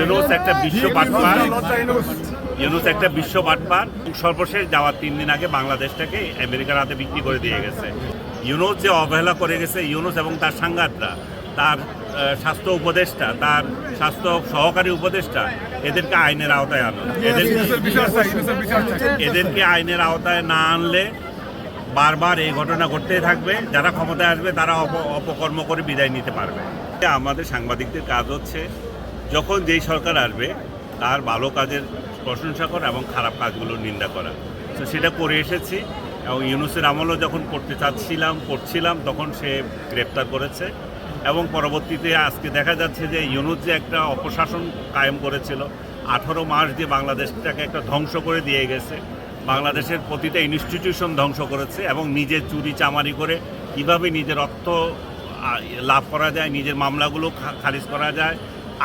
ইউনুস একটা বিশ্ব বাটপার, ইউনুস একটা বিশ্ব বাটপার। সর্বশেষ যাওয়ার 3 দিন আগে বাংলাদেশটাকে আমেরিকার হাতে বিক্রি করে দিয়ে গেছে। ইউনুস যে অবহেলা করে গেছে, ইউনুস এবং তার সাংঘাতরা, তার স্বাস্থ্য উপদেষ্টা, তার স্বাস্থ্য সহকারী উপদেষ্টা, এদেরকে আইনের আওতায় আনুন। এদেরকে আইনের আওতায় না আনলে বারবার এই ঘটনা ঘটতেই থাকবে। যারা ক্ষমতায় আসবে তারা অপকর্ম করে বিদায় নিতে পারবে। আমাদের সাংবাদিকদের কাজ হচ্ছে যখন যেই সরকার আসবে তার ভালো কাজের প্রশংসা করা এবং খারাপ কাজগুলোর নিন্দা করা। তো সেটা করে এসেছি এবং ইউনুসের আমলও যখন করছিলাম তখন সে গ্রেপ্তার করেছে এবং পরবর্তীতে আজকে দেখা যাচ্ছে যে ইউনুস যে একটা অপশাসন কায়েম করেছিল, 18 মাস দিয়ে বাংলাদেশটাকে একটা ধ্বংস করে দিয়ে গেছে, বাংলাদেশের প্রতিটা ইনস্টিটিউশন ধ্বংস করেছে এবং নিজের চুরি চামারি করে কীভাবে নিজের অর্থ লাভ করা যায়, নিজের মামলাগুলো খারিজ করা যায়,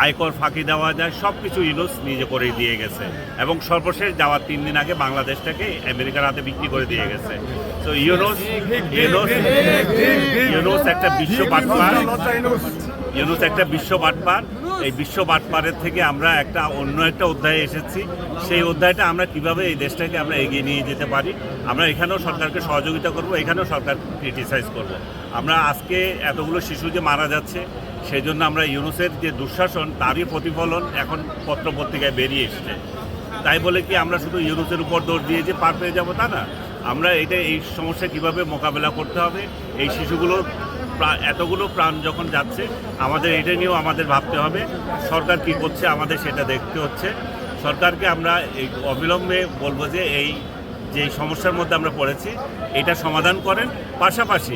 আয়কর ফাঁকি দেওয়া যায়, সব কিছু ইউনুস নিজে করে দিয়ে গেছে এবং সর্বশেষ যাওয়ার 3 দিন আগে বাংলাদেশটাকে আমেরিকার হাতে বিক্রি করে দিয়ে গেছে। তো ইউনুস একটা বিশ্ব বাটপার, ইউনুস একটা বিশ্ব বাটপার। এই বিশ্ব বাটপারের থেকে আমরা অন্য একটা অধ্যায়ে এসেছি। সেই অধ্যায়টা আমরা কিভাবে এই দেশটাকে আমরা এগিয়ে নিয়ে যেতে পারি, আমরা এখানেও সরকারকে সহযোগিতা করব, এখানেও সরকার ক্রিটিসাইজ করব। আমরা আজকে এতগুলো শিশু যে মারা যাচ্ছে, সেই জন্য আমরা ইউনুসের যে দুঃশাসন তারই প্রতিফলন এখন পত্রপত্রিকায় বেরিয়ে এসছে। তাই বলে কি আমরা শুধু ইউনুসের উপর দোষ দিয়ে যে পার পেয়ে যাবো তা না। আমরা এই সমস্যা কিভাবে মোকাবেলা করতে হবে, এই শিশুগুলোর এতগুলো প্রাণ যখন যাচ্ছে, আমাদের এটা নিয়েও আমাদের ভাবতে হবে। সরকার কি করছে আমাদের সেটা দেখতে হচ্ছে। সরকারকে আমরা এই অবিলম্বে বলবো যে এই যে সমস্যার মধ্যে আমরা পড়েছি এটা সমাধান করেন, পাশাপাশি